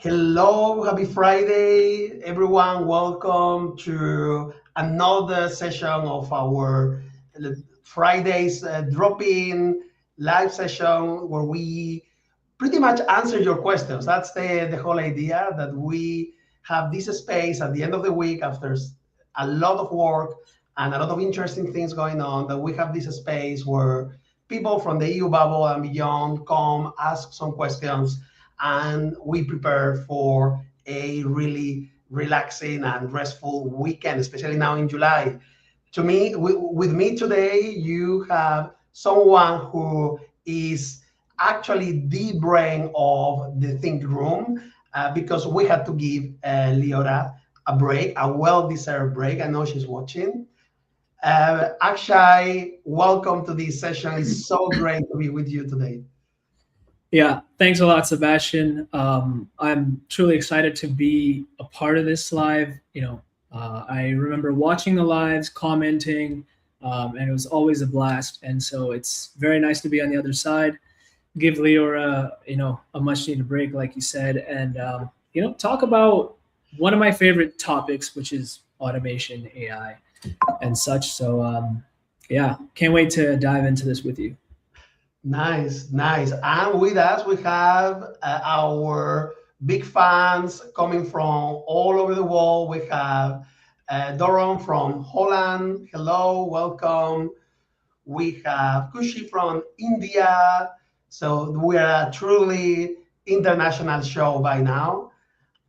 Hello, happy Friday, everyone. Welcome to another session of our Fridays drop-in live session where we pretty much answer your questions. That's the whole idea that we have this space at the end of the week after a lot of work and a lot of interesting things going on, that we have this space where people from the EU bubble and beyond come, ask some questions, and we prepare for a really relaxing and restful weekend, especially now in July. To me, with me today, you have someone who is actually the brain of the Think Room, because we had to give Liora a break, a well-deserved break. I know she's watching. Akshay, welcome to this session. It's so great to be with you today. Yeah, thanks a lot, Sebastian. I'm truly excited to be a part of this live. I remember watching the lives, commenting, and it was always a blast. And so it's very nice to be on the other side, give Liora, a much needed break, like you said, and talk about one of my favorite topics, which is automation, AI, and such. So yeah, can't wait to dive into this with you. Nice, nice. And with us, we have our big fans coming from all over the world. We have Doron from Holland. Hello, welcome. We have Kushi from India. So we are a truly international show by now.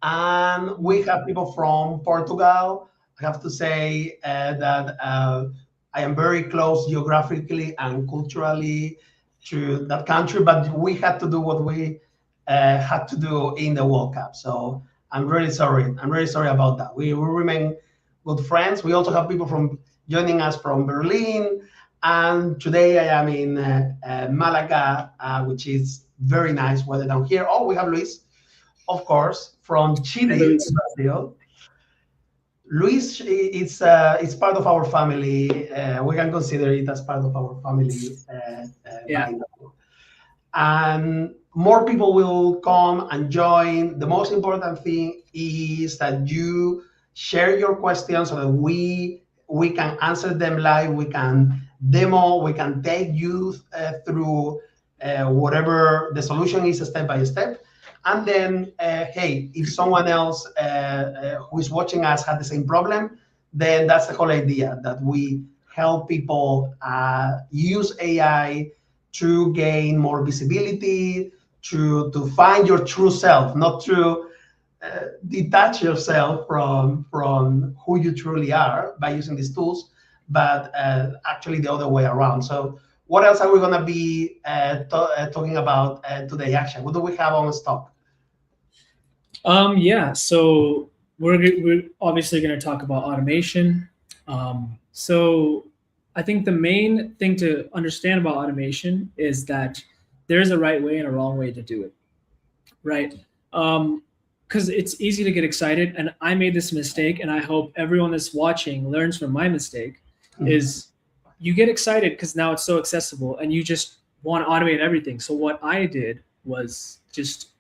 And we have people from Portugal. I have to say that I am very close geographically and culturally to that country, but we had to do what we had to do in the World Cup. So I'm really sorry. I'm really sorry about that. We will remain good friends. We also have people from joining us from Berlin, and today I am in Malaga, which is very nice weather down here. Oh, we have Luis, of course, from Chile, Brazil. Luis, it's part of our family. We can consider it as part of our family Yeah. by now. And more people will come and join. The most important thing is that you share your questions so that we can answer them live. We can demo. We can take you through whatever the solution is, step by step. And then, hey, if someone else who is watching us had the same problem, then that's the whole idea, that we help people use AI to gain more visibility, to find your true self, not to detach yourself from who you truly are by using these tools, but actually the other way around. So what else are we going to be talking about today, Akshay? What do we have on stock? Yeah, so we're obviously going to talk about automation. So I think the main thing to understand about automation is that there's a right way and a wrong way to do it, right? Because it's easy to get excited, and I made this mistake, and I hope everyone that's watching learns from my mistake. Is you get excited because now it's so accessible, and you just want to automate everything. So what I did was just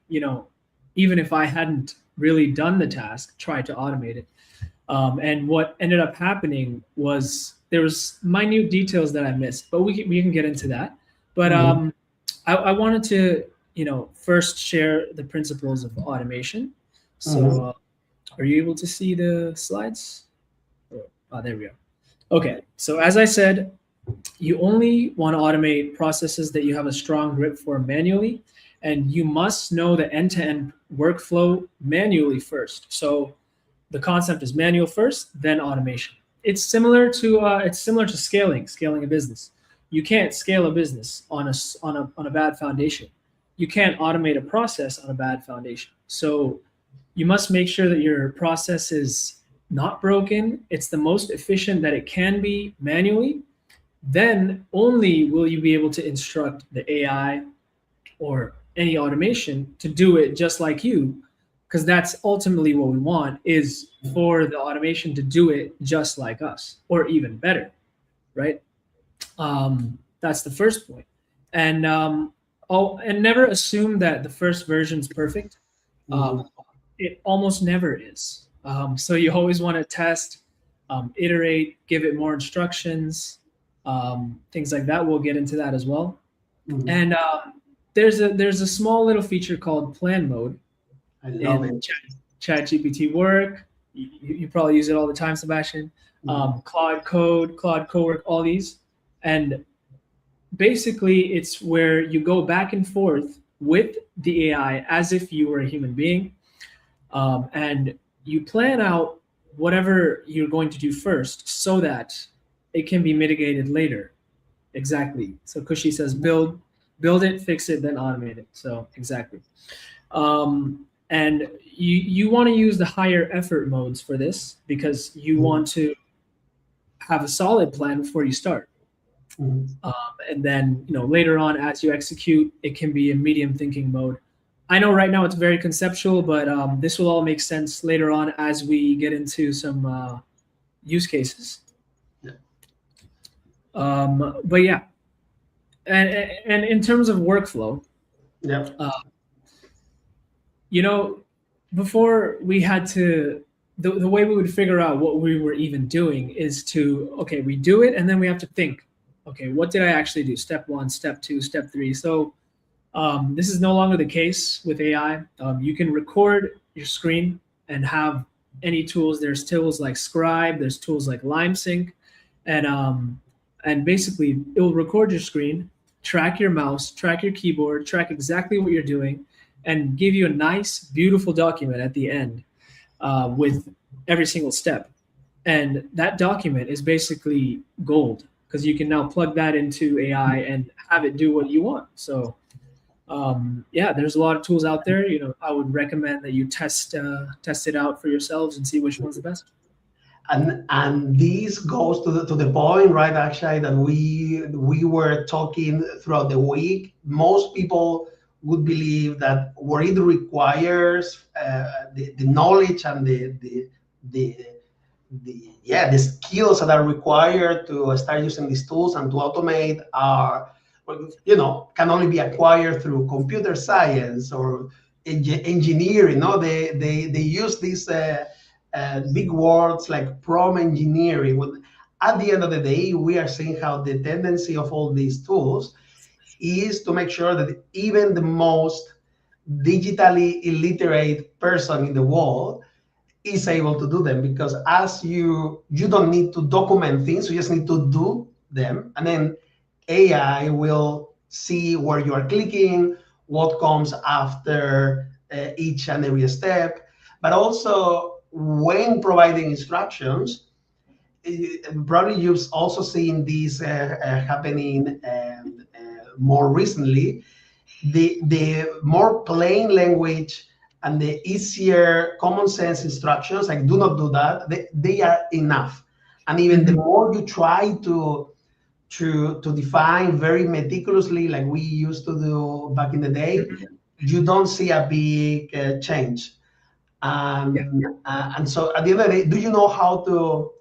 even if I hadn't really done the task, try to automate it. And what ended up happening was there was minute details that I missed, but we can get into that. But I wanted to first share the principles of automation. So are you able to see the slides? Oh, there we go. Okay, so as I said, you only want to automate processes that you have a strong grip for manually, and you must know the end-to-end workflow manually first. So the concept is manual first, then automation. It's similar to scaling a business. You can't scale a business on a bad foundation. You can't automate a process on a bad foundation. So you must make sure that your process is not broken. It's the most efficient that it can be manually. Then only will you be able to instruct the AI or any automation to do it just like you, because that's ultimately what we want, is for the automation to do it just like us or even better, right? That's the first point. And and never assume that the first version is perfect. it almost never is. So you always want to test, iterate, give it more instructions, things like that. We'll get into that as well. Mhm. And there's a small little feature called plan mode I love in it. Chat GPT work. You probably use it all the time, Sebastian. Mhm. Claude Code, Claude Cowork, all these. And basically, it's where you go back and forth with the AI as if you were a human being, and you plan out whatever you're going to do first so that it can be mitigated later. Exactly. So Kushi says build it, fix it, then automate it. So exactly. And you want to use the higher effort modes for this because you Mhm. want to have a solid plan before you start. Mhm. Um, and then later on, as you execute, it can be a medium thinking mode. I know right now it's very conceptual, but this will all make sense later on as we get into some use cases. Yeah. But yeah, and in terms of workflow, Yeah. uh, you know, before we had to, the way we would figure out what we were even doing is to, okay, we do it and then we have to think, okay, what did I actually do? Step one, step two, step three. So this is no longer the case with AI. You can record your screen and have any tools. There's tools like Scribe, there's tools like LimeSync, and basically it will record your screen, track your mouse, track your keyboard, track exactly what you're doing, and give you a nice, beautiful document at the end with every single step. And that document is basically gold because you can now plug that into AI and have it do what you want. So yeah, there's a lot of tools out there. I would recommend that you test it out for yourselves and see which one's the best. And this goes to the point, right, Akshay, that we were talking throughout the week. Most people would believe that what it requires, the knowledge and the the skills that are required to start using these tools and to automate are, well, can only be acquired through computer science or engineering. No, they use these big words like prompt engineering. At the end of the day, we are seeing how the tendency of all these tools is to make sure that even the most digitally illiterate person in the world is able to do them, because as you don't need to document things, you just need to do them, and then AI will see where you are clicking, what comes after each and every step. But also, when providing instructions, probably you've also seen this happening more recently. The more plain language and the easier common sense instructions, like do not do that, they are enough. And even the Mm-hmm. more you try to define very meticulously, like we used to do back in the day, Mm-hmm. you don't see a big change. Yeah. And so at the end of the day, do you know how to?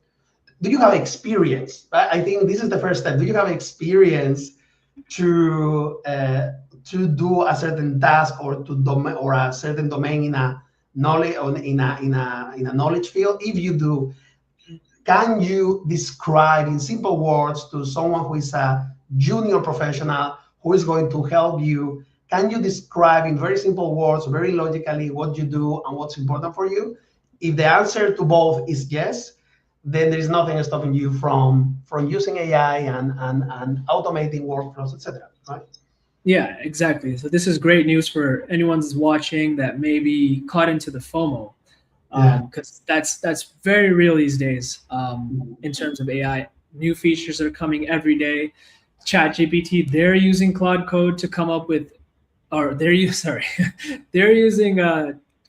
Do you have experience? I think this is the first step. Do you have experience to uh, to do a certain task or or a certain domain in a knowledge or in a knowledge field? If you do, can you describe in simple words to someone who is a junior professional who is going to help you? Can you describe in very simple words, very logically, what you do and what's important for you? If the answer to both is yes, then there is nothing stopping you from using AI and automating workflows, etc. Right? Yeah, exactly. So this is great news for anyone who's watching that may be caught into the FOMO, Yeah. because that's very real these days. In terms of AI, new features are coming every day. Chat GPT, they're using Claude Code to come up with, or sorry, they're using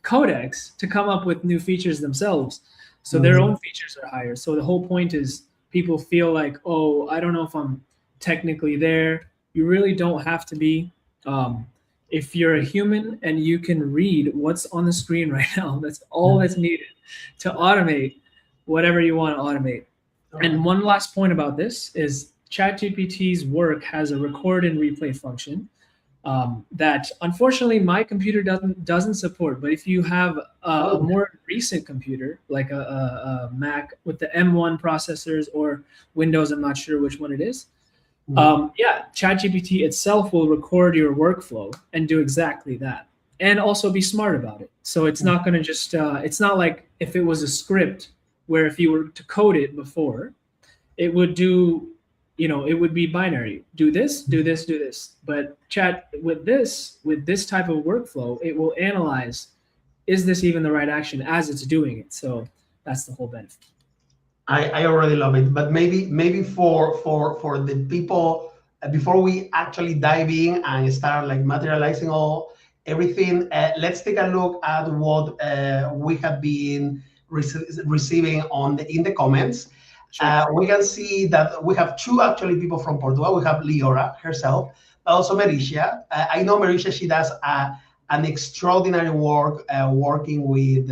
Codex to come up with new features themselves. So their Mhm. own features are higher. So the whole point is people feel like, oh, I don't know if I'm technically there. You really don't have to be. Um, if you're a human and you can read what's on the screen right now, that's all Yeah. that's needed to automate whatever you want to automate. Okay. And one last point about this is ChatGPT's work has a record and replay function. that unfortunately my computer doesn't support. But if you have a Oh, more recent computer, like a Mac with the M1 processors or Windows, I'm not sure which one it is. mhm. Yeah, ChatGPT itself will record your workflow and do exactly that, and also be smart about it. So it's not going to just it's not like if it was a script where if you were to code it before, it would do, it would be binary, do this, do this, do this. But chat with this type of workflow, it will analyze, is this even the right action as it's doing it. So that's the whole benefit. I already love it, but maybe for the people, before we actually dive in and start like materializing all everything, let's take a look at what we have been receiving in the comments. Sure. We can see that we have two actually people from Portugal. We have Liora herself, but also Marisha. I know Marisha; she does an extraordinary work working with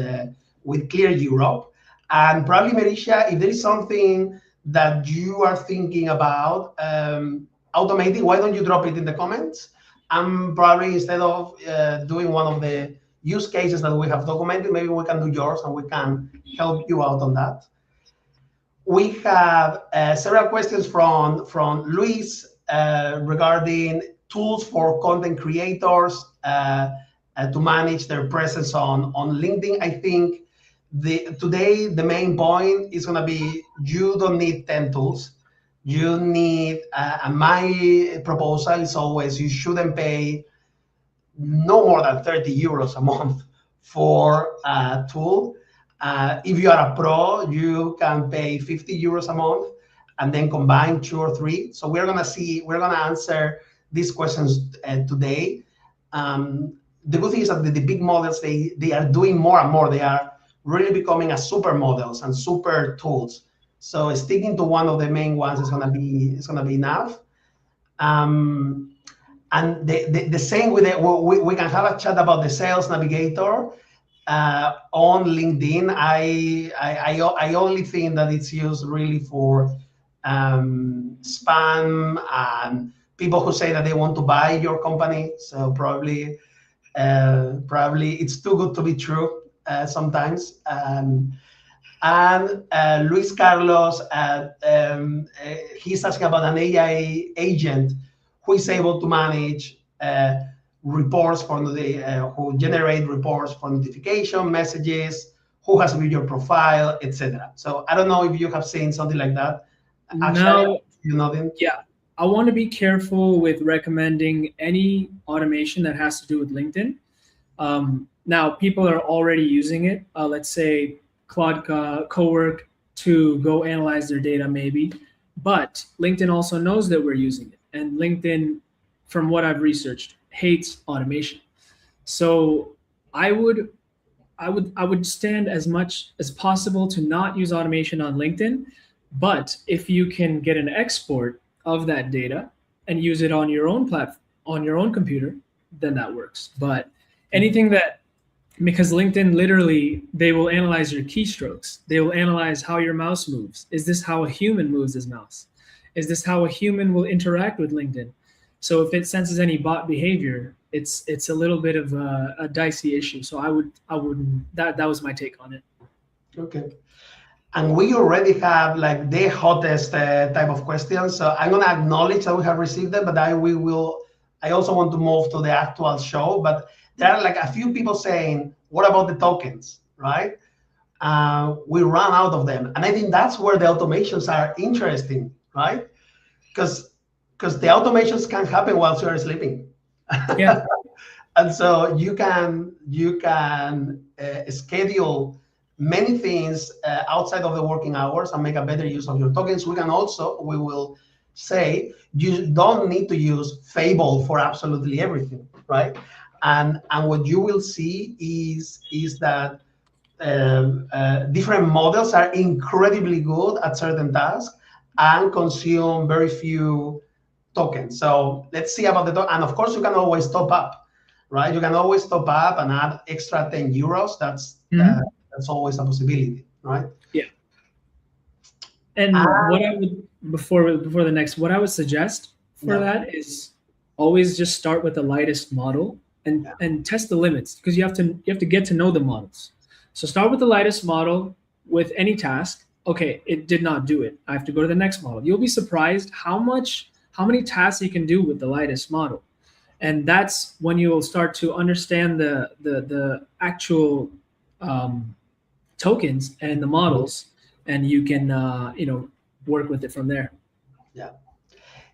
Clear Europe. And probably, Marisha, if there is something that you are thinking about automating, why don't you drop it in the comments? And probably instead of doing one of the use cases that we have documented, maybe we can do yours and we can help you out on that. We have several questions from Luis regarding tools for content creators to manage their presence on LinkedIn. I think today the main point is going to be you don't need 10 tools. You need, my proposal is always you shouldn't pay no more than 30 euros a month for a tool. If you are a pro, you can pay 50 euros a month and then combine two or three. So we're going to answer these questions today. The good thing is that the big models, they are doing more and more. They are really becoming a super models and super tools. So sticking to one of the main ones is going to be enough. And the same with it, we can have a chat about the Sales Navigator on LinkedIn. I only think that it's used really for spam and people who say that they want to buy your company. So probably it's too good to be true sometimes. And Luis Carlos, he's asking about an AI agent who is able to manage reports for who generate reports for notification messages, who has viewed your profile, etc. So I don't know if you have seen something like that. Actually, Now, you know them. yeah, I want to be careful with recommending any automation that has to do with LinkedIn. Now, people are already using it. Let's say Claude Cowork to go analyze their data, maybe. But LinkedIn also knows that we're using it. And LinkedIn, from what I've researched, hates automation. So I would stand as much as possible to not use automation on LinkedIn. But if you can get an export of that data and use it on your own platform, on your own computer, then that works. But anything that, because LinkedIn literally, they will analyze your keystrokes. They will analyze how your mouse moves. Is this how a human moves his mouse? Is this how a human will interact with LinkedIn? So if it senses any bot behavior, it's a little bit of a dicey issue. So I wouldn't. That was my take on it. Okay. And we already have like the hottest type of questions. So I'm going to acknowledge that we have received them, but I also want to move to the actual show. But there are like a few people saying, what about the tokens, right? We run out of them. And I think that's where the automations are interesting, right? Because the automations can happen while you are sleeping. Yeah. And so you can schedule many things outside of the working hours and make a better use of your tokens. We will say you don't need to use Fable for absolutely everything, right? And what you will see is that different models are incredibly good at certain tasks and consume very few tokens. So let's see about the token. And of course, you can always top up, right? You can always top up and add extra 10 euros. That's always a possibility, right? Yeah. And what I would before the next, what I would suggest for that is always just start with the lightest model Yeah. and test the limits, because you have to get to know the models. So start with the lightest model with any task. Okay, it did not do it. I have to go to the next model. You'll be surprised how many tasks you can do with the lightest model. And that's when you will start to understand the actual tokens and the models, and you can work with it from there. Yeah.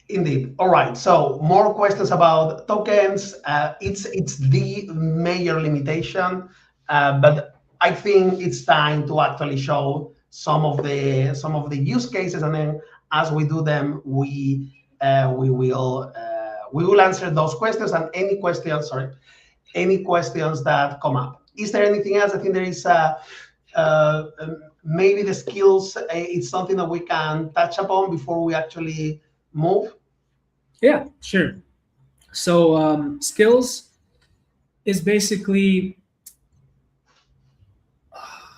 Indeed. All right. So more questions about tokens. It's the major limitation, but I think it's time to actually show some of the use cases, and then as we do them, we will answer those questions and any questions. Sorry, any questions that come up. Is there anything else? I think there is uh, maybe the skills. It's something that we can touch upon before we actually move. Yeah, sure. So skills is basically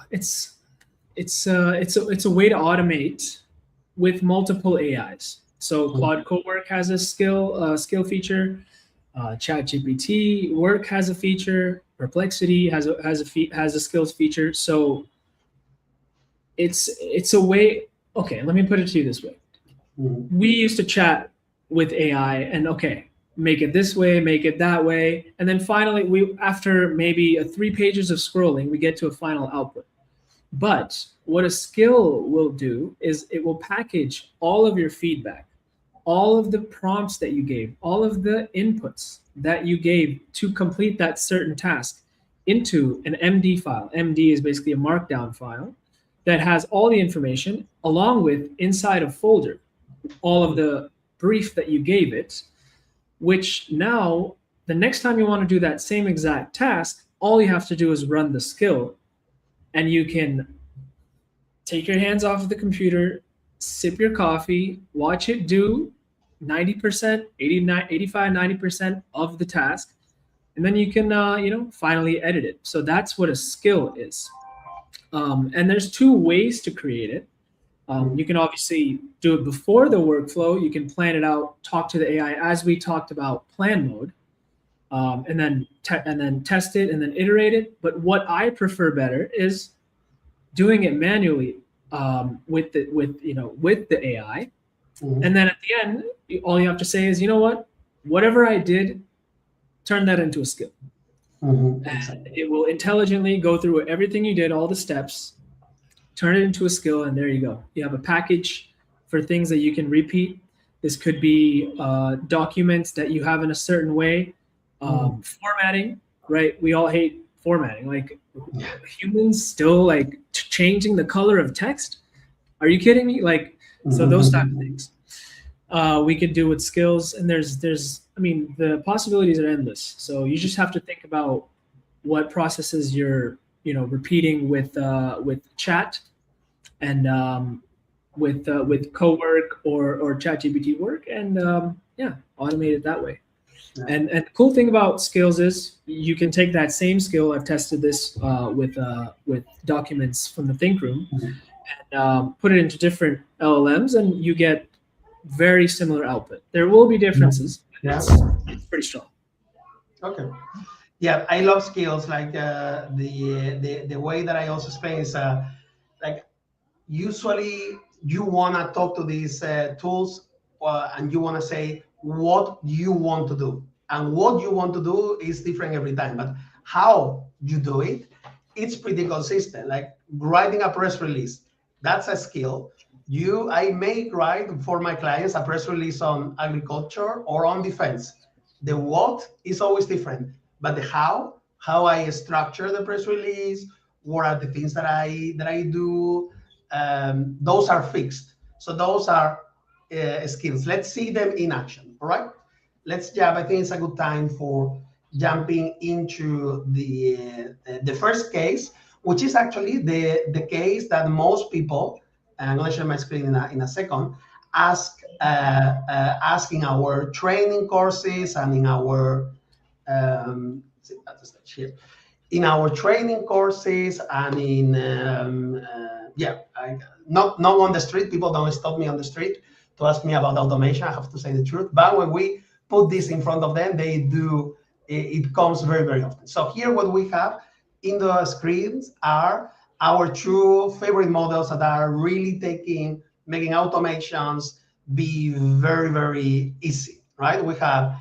it's it's a way to automate with multiple AIs. So Claude Cowork has a skill feature. ChatGPT Work has a feature. Perplexity has a skills feature. So it's a way. Okay, let me put it to you this way. We used to chat with AI and okay, make it this way, make it that way, and then finally we after maybe 3 pages of scrolling, we get to a final output. But what a skill will do is it will package all of your feedback, all of the prompts that you gave, all of the inputs that you gave to complete that certain task into an MD file. MD is basically a markdown file that has all the information along with inside a folder all of the brief that you gave it, which now the next time you want to do that same exact task, all you have to do is run the skill, and you can take your hands off of the computer, sip your coffee, watch it do 90%, 89, 85, 90% of the task, and then you can finally edit it. So that's what a skill is. And there's 2 ways to create it. You can obviously do it before the workflow. You can plan it out, talk to the AI as we talked about plan mode, and then test it and then iterate it. But what I prefer better is doing it manually with the AI, and then at the end, all you have to say is, you know what, whatever I did, turn that into a skill. And it will intelligently go through everything you did, all the steps, turn it into a skill, and there you go. You have a package for things that you can repeat. This could be documents that you have in a certain way. Formatting, right? We all hate formatting. Like humans still like changing the color of text. Are you kidding me? Like, so those type of things we could do with skills. And I mean, the possibilities are endless. So you just have to think about what processes you're repeating with chat and with Cowork or ChatGPT Work, and automate it that way. Yeah. And the cool thing about skills is you can take that same skill. I've tested this with documents from the Think Room, and put it into different LLMs, and you get very similar output. There will be differences. Yeah. It's pretty strong. Okay. Yeah, I love skills. Like the way that I also explain is like usually you want to talk to these tools and you want to say what you want to do, and what you want to do is different every time, but how you do it, it's pretty consistent. Like writing a press release, that's a skill. I may write for my clients a press release on agriculture or on defense. The what is always different, but the how I structure the press release, what are the things that I do, those are fixed. So those are skills. Let's see them in action. All right. Let's jump. I think it's a good time for jumping into the first case, which is actually the case that most people, and I'm going to share my screen in a second, ask in our training courses and in our in our training courses and in not on the street. People don't stop me on the street to ask me about automation. I have to say the truth. But when we put this in front of them, they do. It comes very, very often. So here, what we have in the screens are our two favorite models that are really making automations be very, very easy, right? We have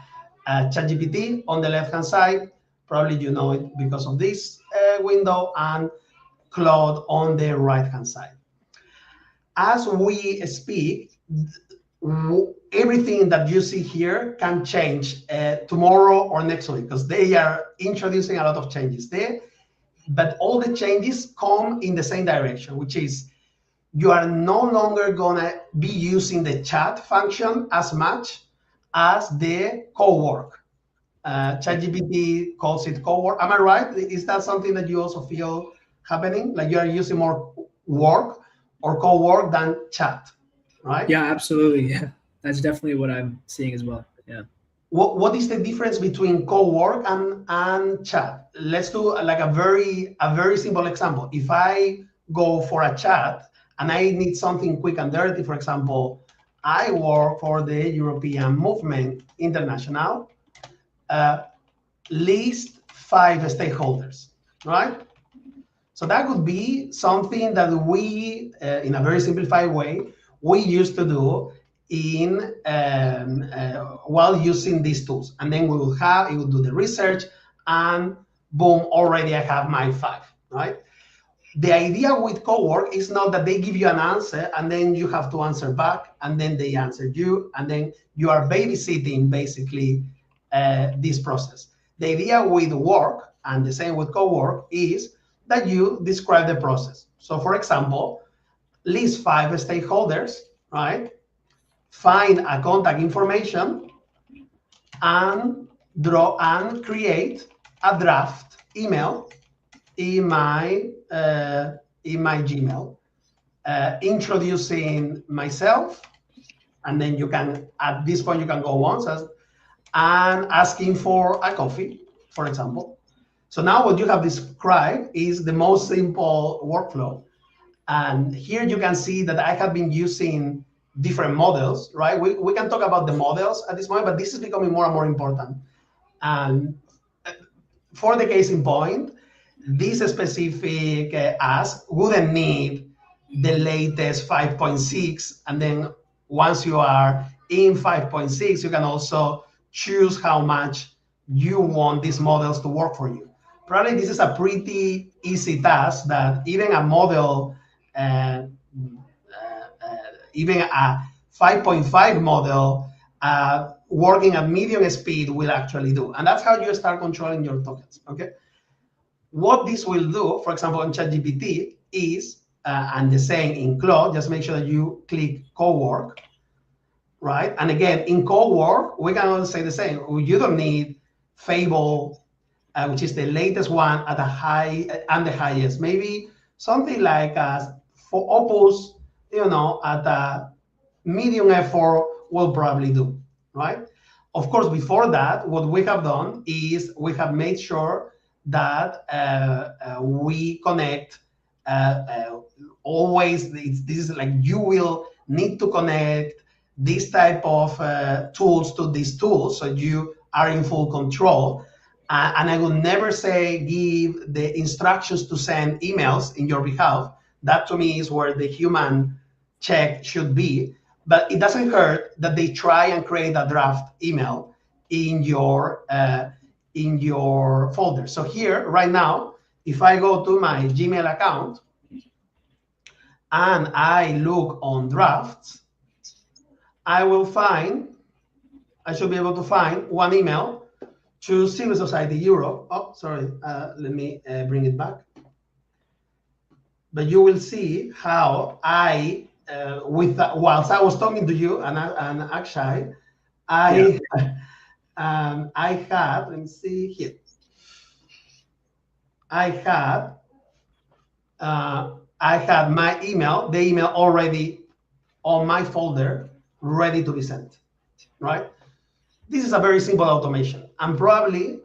ChatGPT on the left-hand side. Probably you know it because of this window, and Claude on the right-hand side. As we speak, everything that you see here can change tomorrow or next week, because they are introducing a lot of changes there. But all the changes come in the same direction, which is you are no longer going to be using the chat function as much as the co-work. ChatGPT calls it co-work. Am I right? Is that something that you also feel happening? Like you are using more work or co-work than chat, right? Yeah, absolutely. Yeah, that's definitely what I'm seeing as well. Yeah. What is the difference between co-work and chat? Let's do like a very simple example. If I go for a chat and I need something quick and dirty, for example, I work for the European Movement International, list 5 stakeholders, right? So that could be something that we, in a very simplified way, we used to do in while using these tools. And then it will do the research, and boom, already I have my 5, right? The idea with co-work is not that they give you an answer and then you have to answer back, and then they answer you, and then you are babysitting basically this process. The idea with work, and the same with co-work, is that you describe the process. So for example, list 5 stakeholders, right? Find a contact information and create a draft email in my Gmail, introducing myself, and then you can, at this point, you can go once and asking for a coffee, for example. So now what you have described is the most simple workflow. And here you can see that I have been using different models, right? We can talk about the models at this point, but this is becoming more and more important. And for the case in point, this specific ask wouldn't need the latest 5.6. And then once you are in 5.6, you can also choose how much you want these models to work for you. Probably this is a pretty easy task that even a model, even a 5.5 model working at medium speed will actually do. And that's how you start controlling your tokens, okay? What this will do, for example, in ChatGPT is, and the same in Claude, just make sure that you click co-work, right? And again, in co-work, we can also say the same. You don't need Fable, which is the latest one at the high and the highest. Maybe something like for Opus, at a medium effort will probably do, right? Of course, before that, what we have done is we have made sure that we connect always. This is like you will need to connect this type of tools to these tools, so you are in full control. And I will never say give the instructions to send emails in your behalf. That to me is where the human check should be. But it doesn't hurt that they try and create a draft email in your folder. So here, right now, if I go to my Gmail account and I look on drafts, I should be able to find one email to Civil Society Europe. Oh, sorry, let me bring it back. But you will see how whilst I was talking to you and Akshay, I had, let me see here. I had my email, the email already on my folder, ready to be sent, right? This is a very simple automation, and probably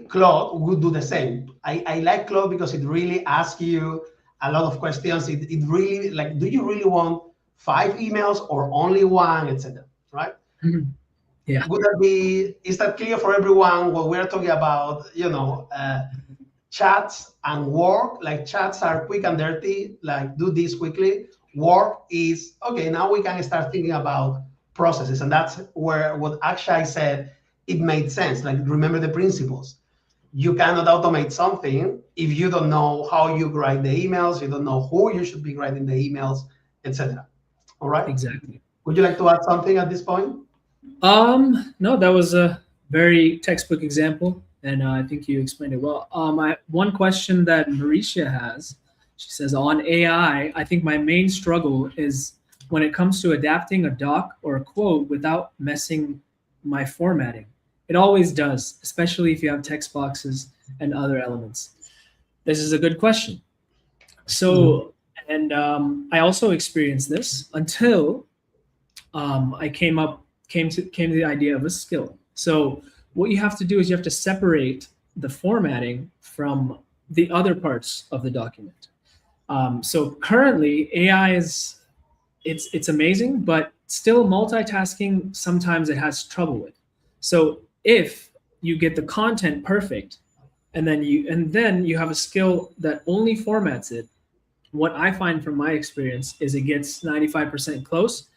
Claude would do the same. I like Claude because it really asks you a lot of questions. It really, like, do you really want 5 emails or only one, etc., right? Mm-hmm. Yeah. Would that be, is that clear for everyone what we're talking about? Chats and work, like chats are quick and dirty, like do this quickly. Work is, okay, now we can start thinking about processes. And that's where what Akshay said, it made sense. Like, remember the principles. You cannot automate something if you don't know how you write the emails, you don't know who you should be writing the emails, etc. All right. Exactly. Would you like to add something at this point? No, that was a very textbook example, and I think you explained it well. One question that Mauricia has, she says, on AI, I think my main struggle is when it comes to adapting a doc or a quote without messing my formatting. It always does, especially if you have text boxes and other elements. This is a good question. So, and I also experienced this until I came to the idea of a skill. So what you have to do is you have to separate the formatting from the other parts of the document. So currently AI is it's amazing, but still multitasking sometimes it has trouble with. So if you get the content perfect and then you have a skill that only formats it, what I find from my experience is it gets 95% close.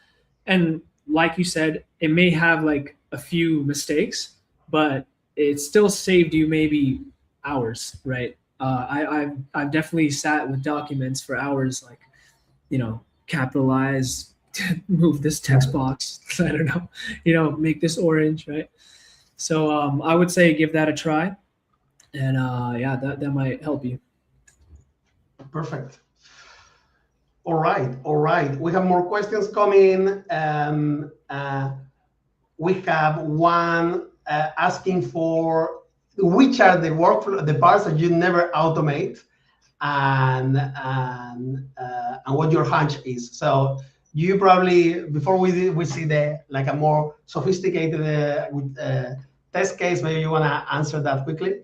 And like you said, it may have like a few mistakes, but it still saved you maybe hours, right? I've definitely sat with documents for hours, like, capitalize, move this text box, I don't know, make this orange, right? So I would say give that a try, and yeah, that might help you. Perfect. All right, all right. We have more questions coming. We have one asking for which are the workflow, the parts that you never automate, and what your hunch is. So you probably, before we see the like a more sophisticated test case, maybe you want to answer that quickly.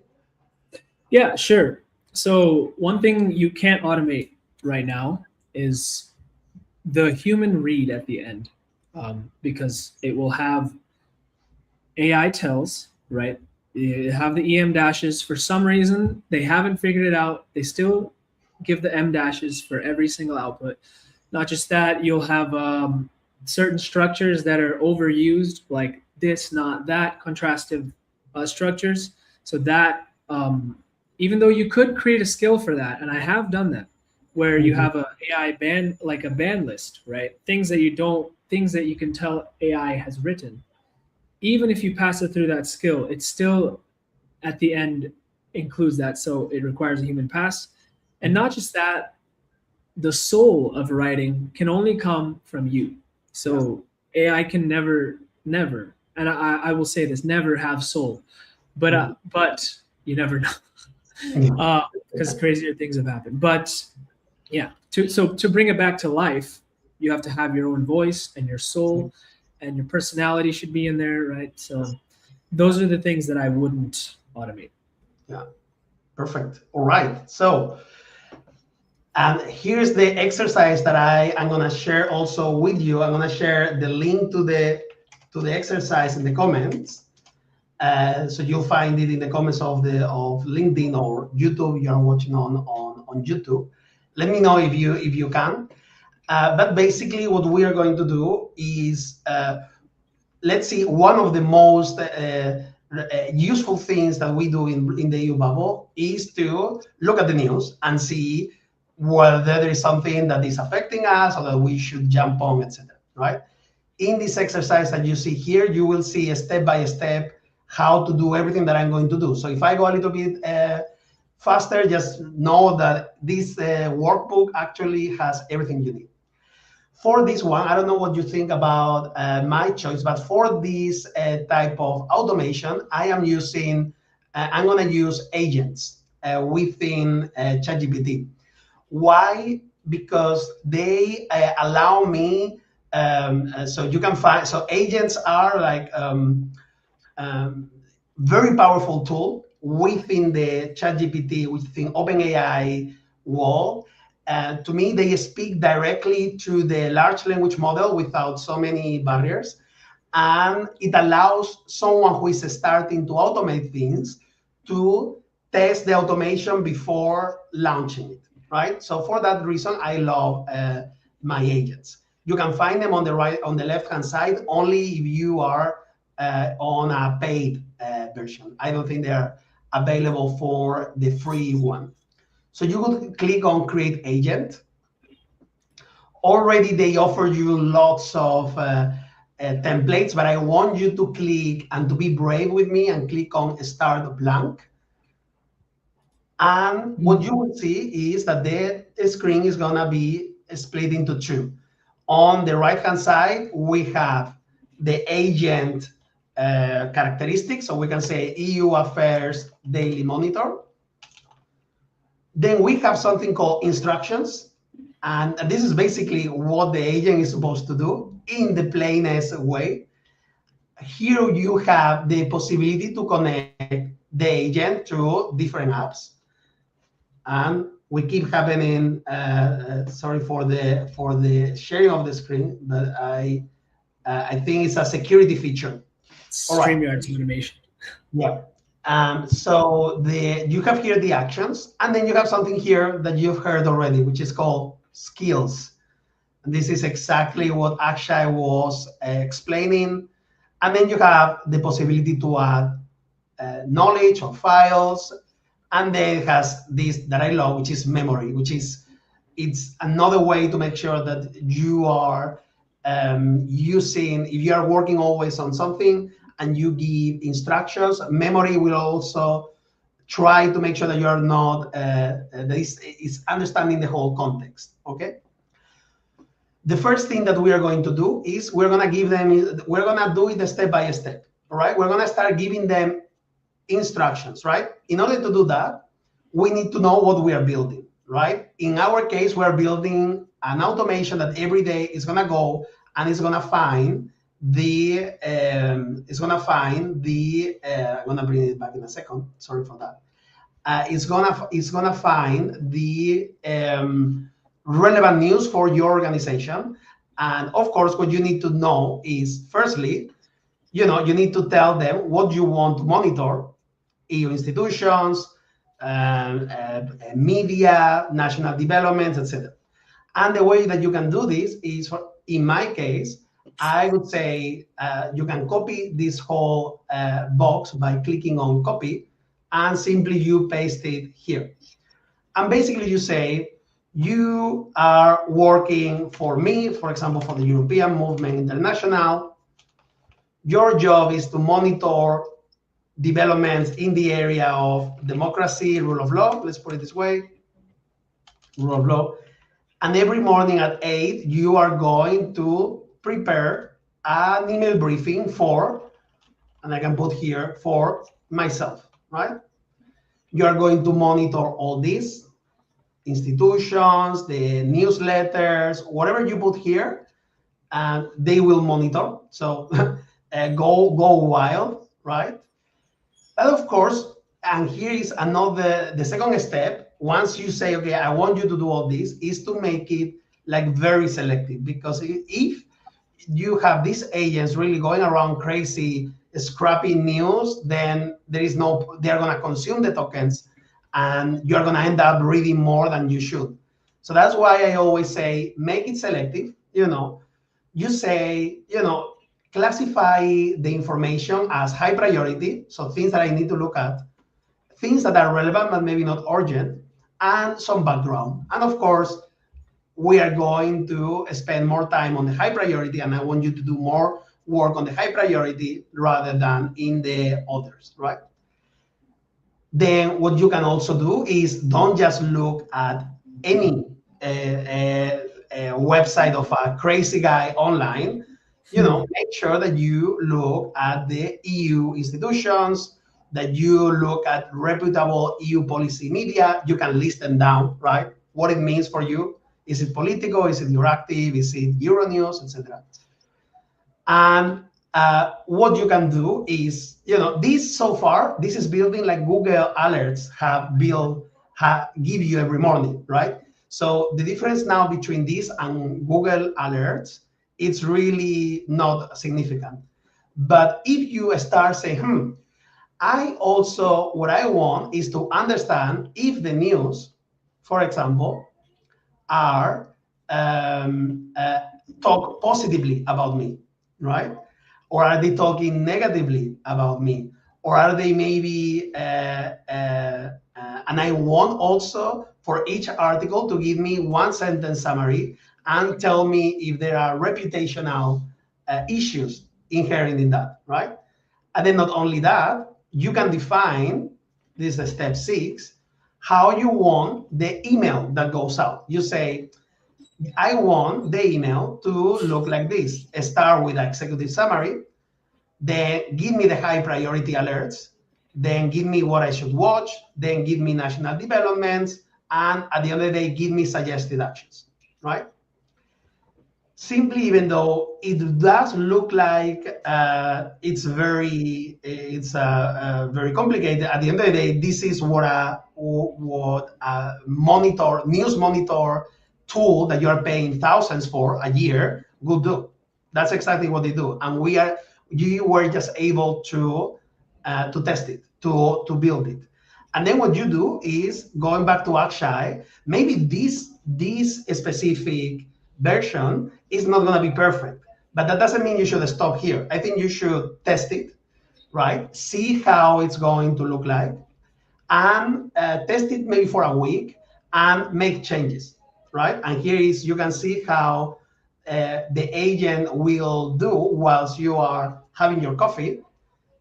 Yeah, sure. So one thing you can't automate right now is the human read at the end, because it will have AI tells, right? You have the EM dashes. For some reason, they haven't figured it out. They still give the M dashes for every single output. Not just that, you'll have certain structures that are overused, like this, not that, contrastive structures. So that, even though you could create a skill for that, and I have done that, where you have a AI band, like a band list, right? Things that you can tell AI has written. Even if you pass it through that skill, it still at the end includes that. So it requires a human pass. And not just that, the soul of writing can only come from you. So AI can never, and I will say this, never have soul. But you never know, because crazier things have happened. But yeah, to bring it back to life, you have to have your own voice and your soul, and your personality should be in there, right? So those are the things that I wouldn't automate. Yeah, perfect. All right. So, and here's the exercise that I am gonna share also with you. I'm gonna share the link to the exercise in the comments. So you'll find it in the comments of LinkedIn or YouTube. You are watching on YouTube. Let me know if you can. But basically, what we are going to do is, let's see, one of the most useful things that we do in the EU bubble is to look at the news and see whether there is something that is affecting us or that we should jump on, etc. Right? In this exercise that you see here, you will see step by step how to do everything that I'm going to do. So if I go a little bit faster, just know that this workbook actually has everything you need. For this one, I don't know what you think about my choice, but for this type of automation, I'm going to use agents within ChatGPT. Why? Because they allow me, so you can find, so agents are like very powerful tool within the ChatGPT, within OpenAI wall. To me, they speak directly to the large language model without so many barriers. and it allows someone who is starting to automate things to test the automation before launching it, right? So for that reason, I love my agents. You can find them on the right, on the left-hand side, only if you are on a paid version. I don't think they're available for the free one. So you would click on Create Agent. Already they offer you lots of templates, but I want you to click and to be brave with me and click on Start Blank. And what you will see is that the screen is going to be split into two. On the right-hand side, we have the agent characteristics. So we can say EU Affairs Daily Monitor. Then we have something called instructions. And this is basically what the agent is supposed to do in the plainest way. Here you have the possibility to connect the agent to different apps. And we keep happening, sorry for the sharing of the screen, but I think it's a security feature. StreamYard's automation. Yeah. So you have here the actions, and then you have something here that you've heard already, which is called skills. And this is exactly what Akshay was explaining. And then you have the possibility to add knowledge or files. And then it has this that I love, which is memory, it's another way to make sure that you are using, if you are working always on something and you give instructions, memory will also try to make sure that you are not, that is understanding the whole context, okay? The first thing that we are going to do is we're going to do it step by step, all right? We're going to start giving them instructions, right? In order to do that, we need to know what we are building, right? In our case, we're building an automation that every day is going to go and it's going to find the, I'm going to bring it back in a second. Sorry for that. It's going to find the relevant news for your organization. And of course, what you need to know is, firstly, you need to tell them what you want to monitor: EU institutions, media, national developments, etc. And the way that you can do this is, in my case, I would say you can copy this whole box by clicking on copy, and simply you paste it here. And basically you say, you are working for me, for example, for the European Movement International. Your job is to monitor developments in the area of democracy, rule of law, let's put it this way, rule of law. And every morning at 8, you are going to prepare an email briefing for, and I can put here, for myself, right? You are going to monitor all these institutions, the newsletters, whatever you put here, and they will monitor. So go wild, right? And of course, and here is the second step. Once you say, okay, I want you to do all this, is to make it like very selective. Because if you have these agents really going around crazy, scrapping news, then they're going to consume the tokens and you're going to end up reading more than you should. So that's why I always say, make it selective. You say, classify the information as high priority, so things that I need to look at, things that are relevant but maybe not urgent, and some background. And of course, we are going to spend more time on the high priority, and I want you to do more work on the high priority rather than in the others, right? Then what you can also do is don't just look at any website of a crazy guy online. Make sure that you look at the EU institutions, that you look at reputable EU policy media. You can list them down, right? What it means for you. Is it Politico? Is it Euractiv? Is it Euronews, etc.? And what you can do is, this so far, this is building like Google Alerts give you every morning, right? So the difference now between this and Google Alerts, it's really not significant. But if you start saying, I also, what I want is to understand if the news, for example, are talk positively about me, right? Or are they talking negatively about me? Or are they maybe, and I want also for each article to give me one sentence summary and tell me if there are reputational issues inherent in that, right? And then not only that, you can define, this is step 6, how you want the email that goes out. You say, I want the email to look like this. Start with an executive summary, then give me the high priority alerts, then give me what I should watch, then give me national developments, and at the end of the day, give me suggested actions, right? Simply, even though it does look like it's very complicated, at the end of the day, this is what a monitor news monitor tool that you are paying thousands for a year would do. That's exactly what they do, and you were just able to test it, to build it. And then what you do is, going back to Akshay, maybe this specific version is not going to be perfect, but that doesn't mean you should stop here. I think you should test it, right? See how it's going to look like, and test it maybe for a week and make changes, right? And here is, you can see how the agent will do whilst you are having your coffee.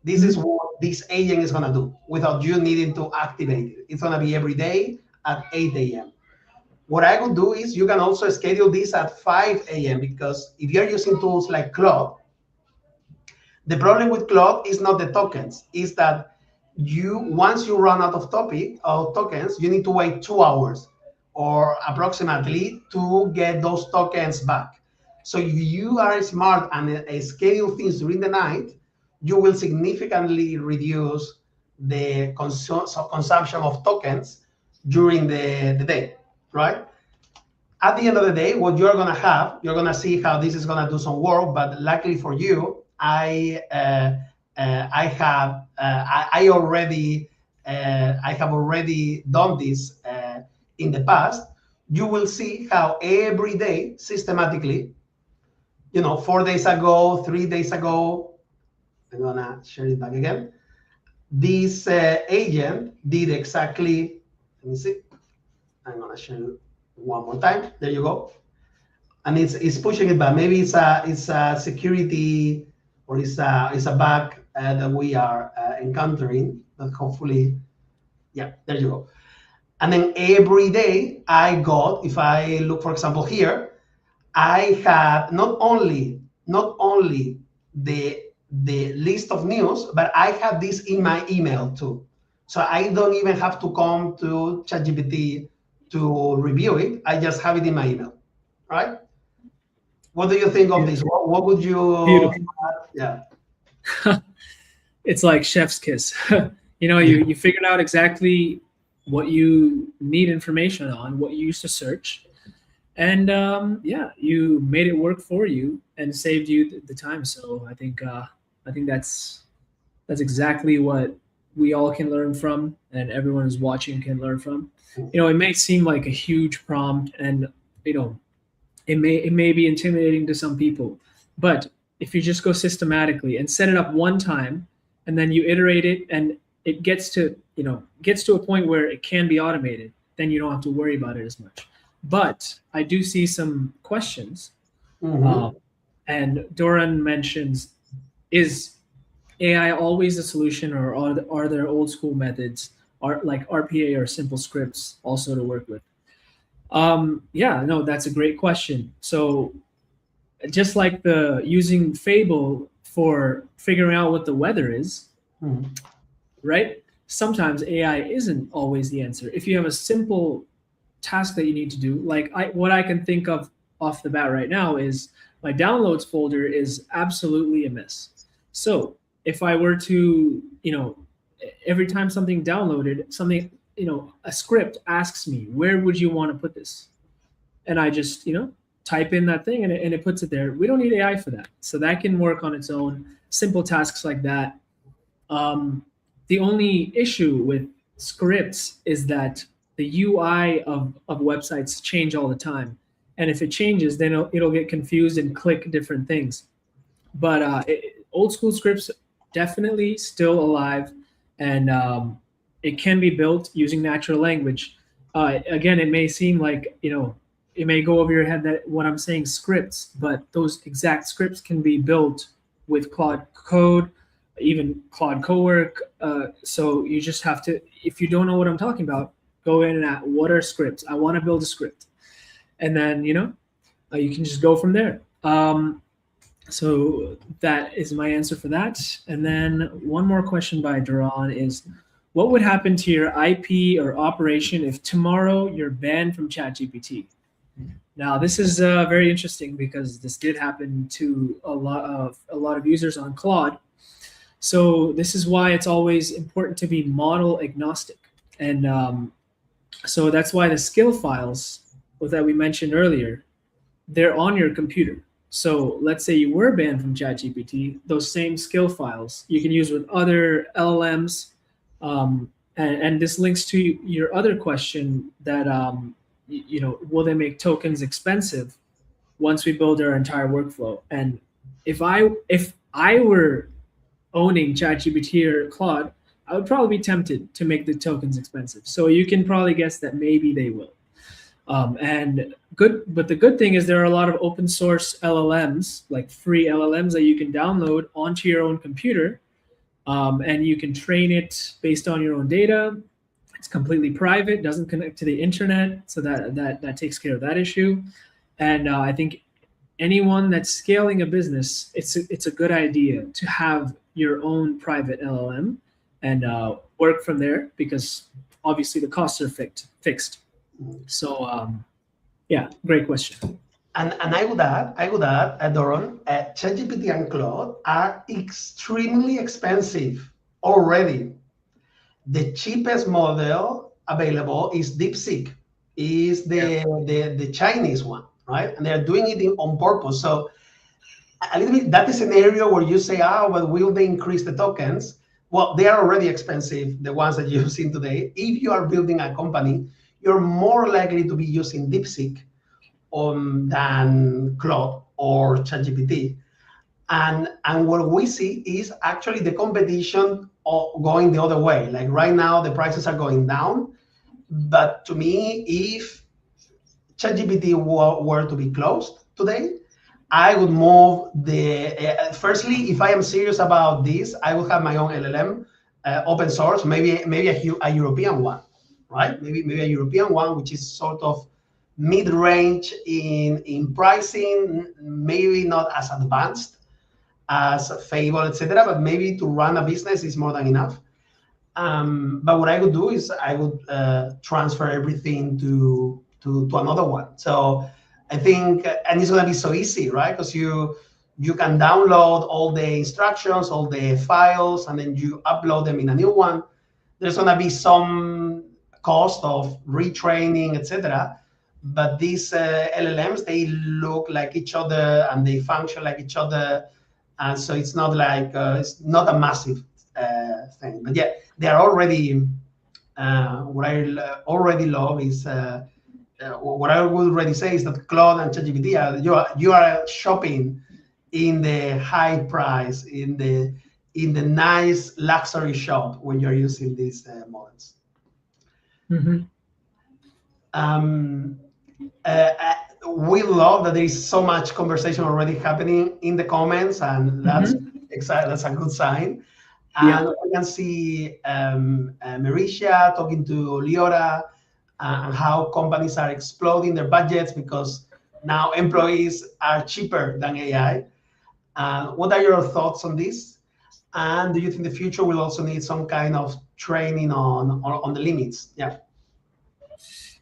This is what this agent is going to do without you needing to activate it. It's going to be every day at 8 a.m. What I would do is, you can also schedule this at 5 a.m. because if you're using tools like Claude, the problem with Claude is not the tokens, is that once you run out of tokens, you need to wait 2 hours or approximately to get those tokens back. So if you are smart and schedule things during the night, you will significantly reduce the consumption of tokens during the day, right? At the end of the day, what you're going to see how this is going to do some work. But luckily for you, I have already done this in the past. You will see how every day, systematically, 4 days ago, 3 days ago, I'm gonna share it back again. This agent did exactly, let me see. I'm gonna share it one more time. There you go. And it's pushing it back. Maybe it's a security, or it's a bug that we are encountering. But hopefully, yeah, there you go. And then every day I got, if I look, for example, here, I had not only the list of news, but I have this in my email too. So I don't even have to come to ChatGPT to review it. I just have it in my email, right? What do you think of this? What would you? Beautiful. Yeah. It's like chef's kiss. You figured out exactly what you need information on, what you used to search, and you made it work for you and saved you the time. So I think that's exactly what we all can learn from, and everyone who's watching can learn from. It may seem like a huge prompt, and it may be intimidating to some people, but if you just go systematically and set it up one time, and then you iterate it, and it gets to a point where it can be automated, then you don't have to worry about it as much. But I do see some questions. And Doran mentions, is AI always a solution, or are there old school methods, like RPA or simple scripts, also to work with? No, that's a great question. So just like using Fable for figuring out what the weather is, right? Sometimes AI isn't always the answer. If you have a simple task that you need to do, like what I can think of off the bat right now is, my downloads folder is absolutely a mess. So if I were to, every time something downloaded, a script asks me, where would you want to put this? And I just, type in that thing and it puts it there. We don't need AI for that. So that can work on its own. Simple tasks like that. The only issue with scripts is that the UI of websites change all the time. And if it changes, then it'll get confused and click different things. But old school scripts definitely still alive, and it can be built using natural language. Again, it may seem like, it may go over your head that what I'm saying scripts, but those exact scripts can be built with Claude Code, even Claude Cowork. So you just have to, if you don't know what I'm talking about, go in and ask, what are scripts? I want to build a script. And then, you can just go from there. So that is my answer for that. And then one more question by Duran is, what would happen to your IP or operation if tomorrow you're banned from ChatGPT? Now, this is very interesting because this did happen to a lot of users on Claude. So this is why it's always important to be model agnostic. And so that's why the skill files that we mentioned earlier, they're on your computer. So let's say you were banned from ChatGPT, those same skill files you can use with other LLMs. And this links to your other question that, will they make tokens expensive once we build our entire workflow? And if I were owning ChatGPT or Claude, I would probably be tempted to make the tokens expensive. So you can probably guess that maybe they will. But the good thing is there are a lot of open source LLMs, like free LLMs that you can download onto your own computer, and you can train it based on your own data. It's completely private, doesn't connect to the internet, so that takes care of that issue. And I think anyone that's scaling a business, it's a good idea to have your own private LLM and work from there, because obviously the costs are fixed. So great question. And I would add, Doron, ChatGPT and Claude are extremely expensive already. The cheapest model available is DeepSeek, is the Chinese one, right? And they're doing it on purpose. So a little bit, that is an area where you say, but will they increase the tokens? Well, they are already expensive, the ones that you've seen today. If you are building a company, you're more likely to be using DeepSeek than Claude or ChatGPT. And what we see is actually the competition going the other way. Like right now, the prices are going down. But to me, if ChatGPT were to be closed today, I would move firstly, if I am serious about this, I would have my own LLM, open source, maybe a European one, right? Maybe a European one, which is sort of mid-range in pricing, maybe not as advanced as Fable, etc., but maybe to run a business is more than enough. But what I would do is I would transfer everything to another one. So I think, and it's going to be so easy, right? Because you can download all the instructions, all the files, and then you upload them in a new one. There's going to be some cost of retraining, etc. But these LLMs, they look like each other and they function like each other. And so it's not like, it's not a massive thing. But yeah, they are already, what I already love is, what I would already say is that Claude and ChatGPT, you are shopping in the high price, in the nice luxury shop when you're using these models. Mm-hmm. We love that there is so much conversation already happening in the comments, and that's exciting. That's a good sign. And we can see Marisha talking to Liora, and how companies are exploding their budgets because now employees are cheaper than AI. What are your thoughts on this? And do you think the future will also need some kind of training on the limits?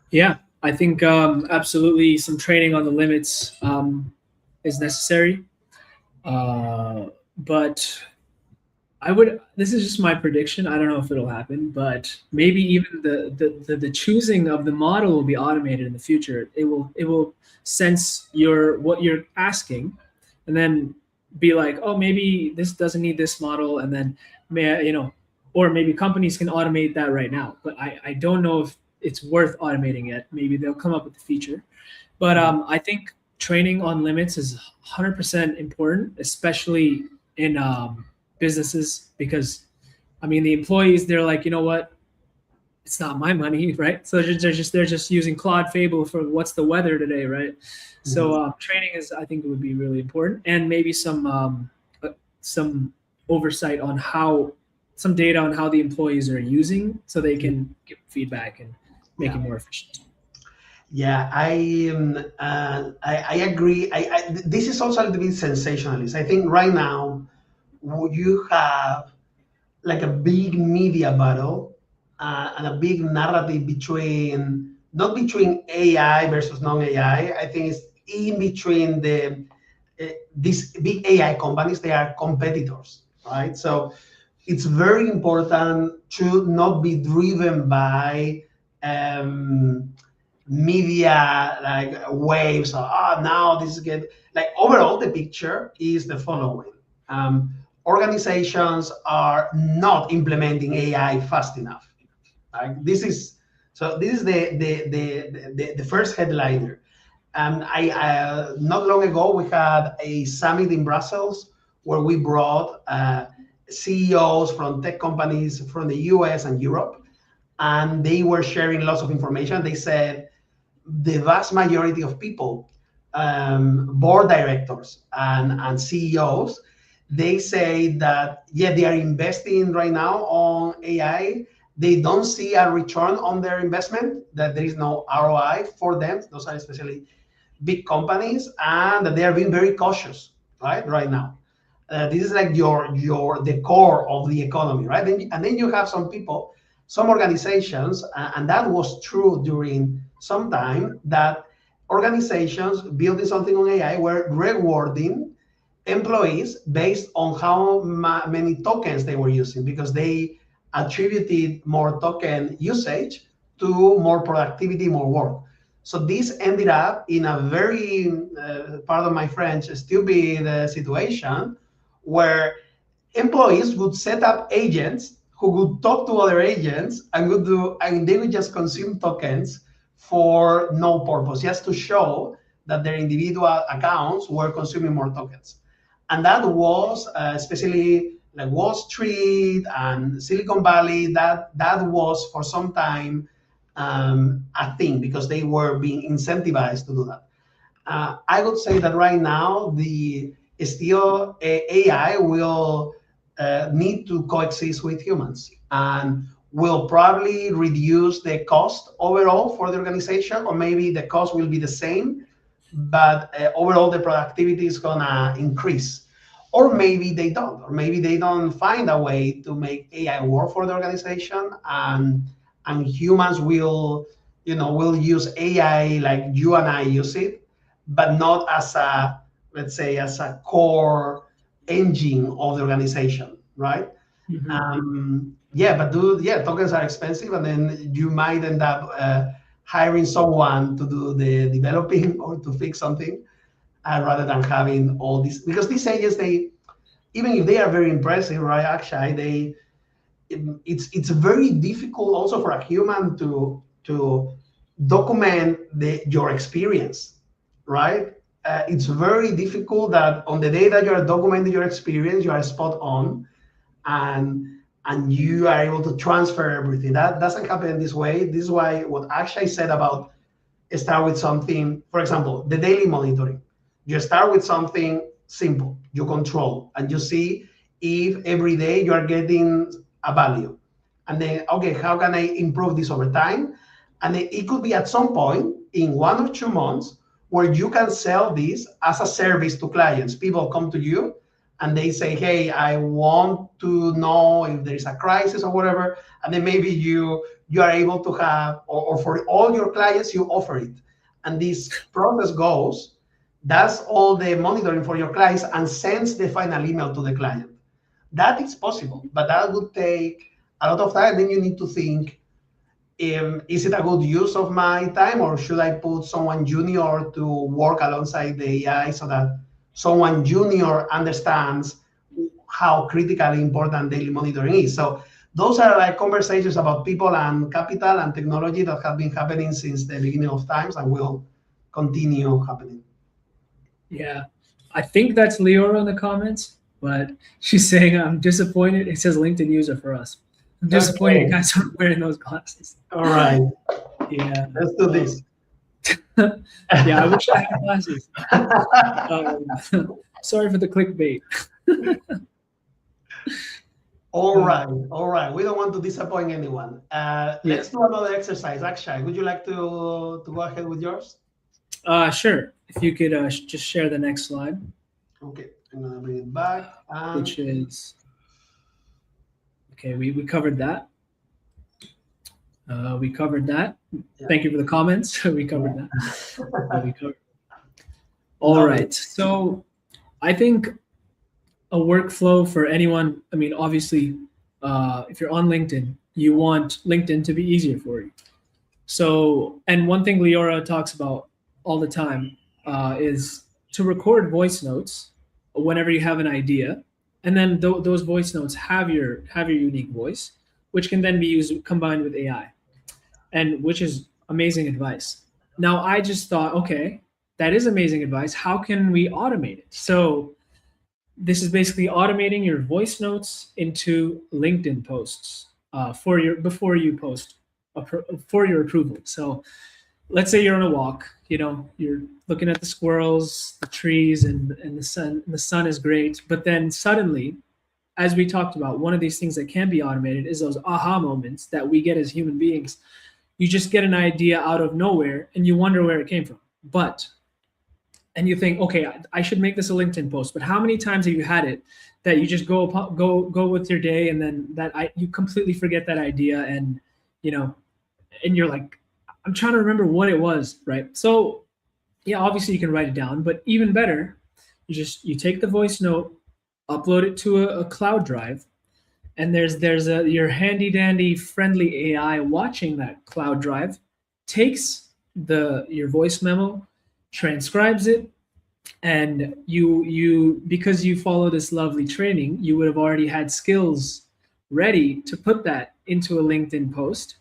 Yeah, I think absolutely some training on the limits is necessary. But I would. This is just my prediction. I don't know if it'll happen, but maybe even the choosing of the model will be automated in the future. It will sense what you're asking, and then be like, oh, maybe this doesn't need this model, and then or maybe companies can automate that right now. But I don't know if it's worth automating yet. Maybe they'll come up with the feature. But I think training on limits is 100% important, especially in businesses, because I mean the employees, they're like, you know what, it's not my money, right? So they're just using Claude Fable for what's the weather today, right? So Mhm. training is, I think, it would be really important, and maybe some oversight on how some data on how the employees are using, so they can give feedback and make Yeah. it more efficient. Yeah, I agree. This is also a little bit sensationalist. I think right now you have like a big media battle and a big narrative between not between AI versus non-AI. I think it's in between these big AI companies. They are competitors, right? So it's very important to not be driven by um, media like waves or now this is good. Like overall, the picture is the following: organizations are not implementing AI fast enough. Right? This is the first headliner. I not long ago we had a summit in Brussels where we brought CEOs from tech companies from the US and Europe, and they were sharing lots of information. They said the vast majority of people, board directors and CEOs, they say that, yeah, they are investing right now on AI. They don't see a return on their investment, that there is no ROI for them. Those are especially big companies, and that they are being very cautious, right now. This is like your the core of the economy, right? And then you have some people, some organizations, and that was true during some time, that organizations building something on AI were rewarding employees based on how many tokens they were using, because they attributed more token usage to more productivity, more work. So this ended up in a very, pardon my French, stupid situation where employees would set up agents who would talk to other agents and they would just consume tokens for no purpose, just to show that their individual accounts were consuming more tokens. And that was especially like Wall Street and Silicon Valley. That was for some time a thing, because they were being incentivized to do that. I would say that right now the still AI will need to coexist with humans, and will probably reduce the cost overall for the organization, or maybe the cost will be the same, but overall the productivity is gonna increase. Or maybe they don't, or maybe they don't find a way to make AI work for the organization, and humans will use AI like you and I use it, but not as a, let's say, as a core engine of the organization, right? Mhm. Yeah, but dude, yeah, tokens are expensive, and then you might end up hiring someone to do the developing or to fix something, rather than having all these, because these agents, they, even if they are very impressive, right? Actually, it's very difficult also for a human to document your experience, right? It's very difficult that on the day that you are documenting your experience, you are spot on, and you are able to transfer everything. That doesn't happen this way. This is why what Akshay said about start with something, for example, the daily monitoring. You start with something simple, you control, and you see if every day you are getting a value. And then, okay, how can I improve this over time? And then it could be at some point in 1 or 2 months where you can sell this as a service to clients. People come to you and they say, hey, I want to know if there is a crisis or whatever. And then maybe you are able to have, or for all your clients, you offer it. And this process goes, does all the monitoring for your clients and sends the final email to the client. That is possible, but that would take a lot of time. Then you need to think, is it a good use of my time, or should I put someone junior to work alongside the AI so that someone junior understands how critically important daily monitoring is? So those are like conversations about people and capital and technology that have been happening since the beginning of times and will continue happening. Yeah, I think that's Liora in the comments, but she's saying I'm disappointed. It says LinkedIn user for us. I'm disappointed you Okay. guys aren't wearing those glasses. All right. Yeah. Let's do this. Yeah, I wish I had glasses. Sorry for the clickbait. All right. All right. We don't want to disappoint anyone. Let's do another exercise. Akshay, would you like to go ahead with yours? Sure. If you could just share the next slide. Okay. I'm going to bring it back. Which is, okay, we covered that. We covered that. Yeah. Thank you for the comments. We covered that. We covered. All right. So I think a workflow for anyone, I mean, obviously, if you're on LinkedIn, you want LinkedIn to be easier for you. So, and one thing Liora talks about all the time is to record voice notes whenever you have an idea. And then those voice notes have your unique voice, which can then be used combined with AI, and which is amazing advice. Now, I just thought, okay, that is amazing advice. How can we automate it? So this is basically automating your voice notes into LinkedIn posts before you post for your approval. So let's say you're on a walk, you're looking at the squirrels, the trees, and the sun. And the sun is great, but then suddenly, as we talked about, one of these things that can be automated is those aha moments that we get as human beings. You just get an idea out of nowhere and you wonder where it came from. And you think, okay, I should make this a LinkedIn post. But how many times have you had it that you just go with your day, and then you completely forget that idea, and and you're like, I'm trying to remember what it was, right? So yeah, obviously you can write it down, but even better, you take the voice note, upload it to a cloud drive, and there's your handy dandy friendly AI watching that cloud drive, takes your voice memo, transcribes it, and you because you follow this lovely training, you would have already had skills ready to put that into a LinkedIn post,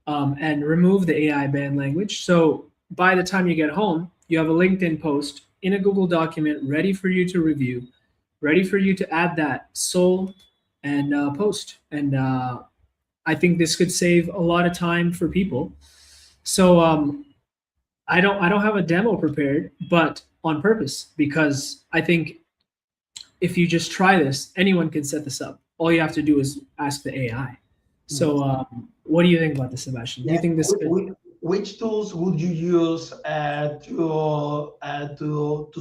and remove the AI banned language. So by the time you get home, you have a LinkedIn post in a Google document ready for you to review, ready for you to add that soul and post. And I think this could save a lot of time for people. So I don't have a demo prepared, but on purpose, because I think if you just try this, anyone can set this up. All you have to do is ask the AI. So what do you think about this, Sebastian? Do you think this could... Which tools would you use to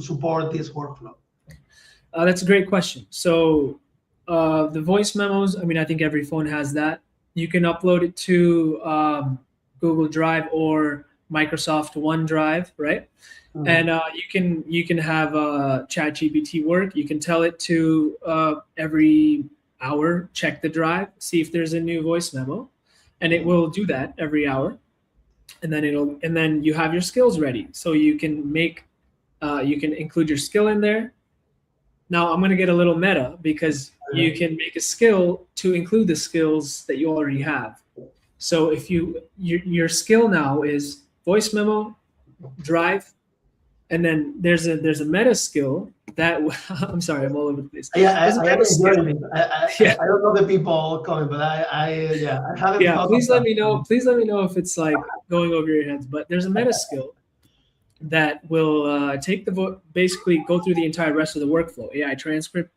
support this workflow? That's a great question. So the voice memos, I mean, I think every phone has that. You can upload it to Google Drive or Microsoft OneDrive, right? Mm-hmm. And you can have ChatGPT work. You can tell it to every hour check the drive, see if there's a new voice memo, and it will do that every hour. And then you have your skills ready, so you can include your skill in there. Now I'm going to get a little meta, because you can make a skill to include the skills that you already have. So if your skill now is voice memo, drive, and then there's a meta skill that I'm sorry, I'm all over the place. Yeah, I don't know the people coming, but I haven't. Yeah, please let me know. Please let me know if it's like going over your heads. But there's a meta skill that will take basically go through the entire rest of the workflow. AI transcript,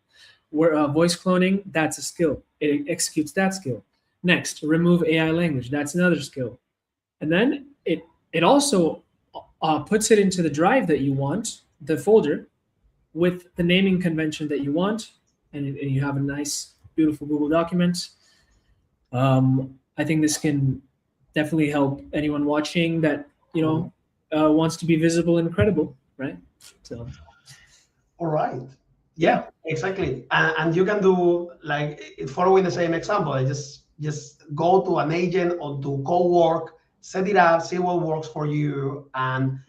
voice cloning, that's a skill. It executes that skill. Next, remove AI language. That's another skill. And then it also puts it into the drive that you want, the folder, with the naming convention that you want, and you have a nice, beautiful Google document. I think this can definitely help anyone watching that wants to be visible and credible, right? So, all right. Yeah, exactly. And you can do like following the same example. I just go to an agent or to co-work, set it up, see what works for you, and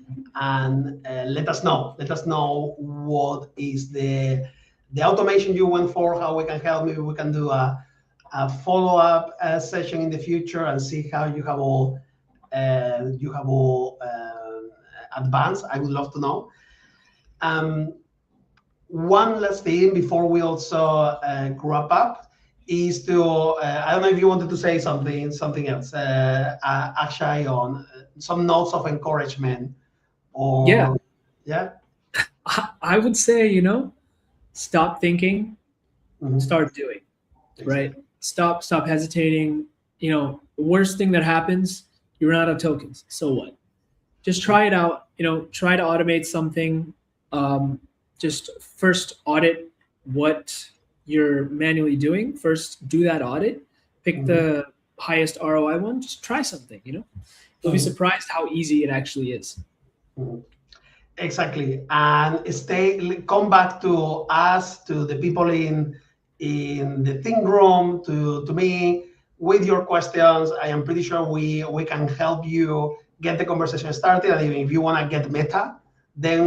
let us know. Let us know what is the automation you went for, how we can help. Maybe we can do a follow-up session in the future and see how you have all advanced. I would love to know. Um, One last thing before we also wrap up is to I don't know if you wanted to say something else, Akshay, on some notes of encouragement Yeah, or yeah. I would say, stop thinking, Mhm. start doing, right? Exactly. Stop hesitating. The worst thing that happens, you run out of tokens. So what? Just try it out. Try to automate something. Um, just first audit what you're manually doing. First, do that audit. Pick Mhm. the highest ROI one. Just try something. You'll be Mhm. surprised how easy it actually is. Mhm. Exactly, and come back to us, to the people in the thing room, to me with your questions. I am pretty sure we can help you get the conversation started. And even if you want to get meta, then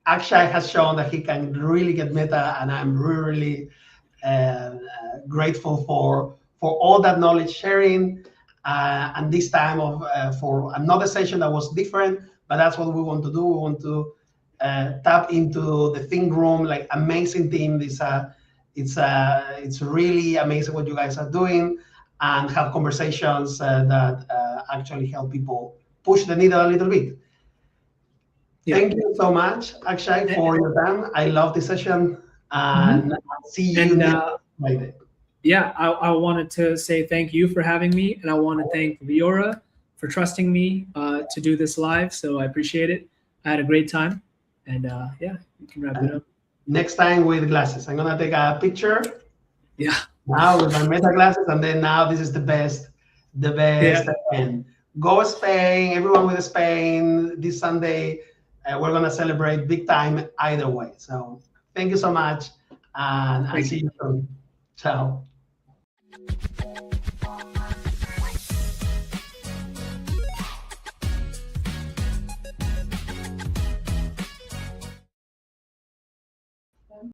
Akshay has shown that he can really get meta, and I'm really grateful for all that knowledge sharing. And this time of for another session that was different, but that's what we want to do. We want to tap into the think room, like amazing team. It's really amazing what you guys are doing, and have conversations that actually help people push the needle a little bit. Yeah. Thank you so much, Akshay, for your time. I love this session, Mhm. and I'll see you And next Friday. yeah, I wanted to say thank you for having me, and I want to thank Liora for trusting me to do this live. So I appreciate it. I had a great time, and yeah, you can wrap it And up. next time with glasses. I'm gonna take a picture Yeah, now with my meta glasses, and then now this is the yeah. best. And go Spain, everyone with Spain this Sunday. We're gonna celebrate big time either way. So thank you so much, and Thank see you. you soon. Ciao.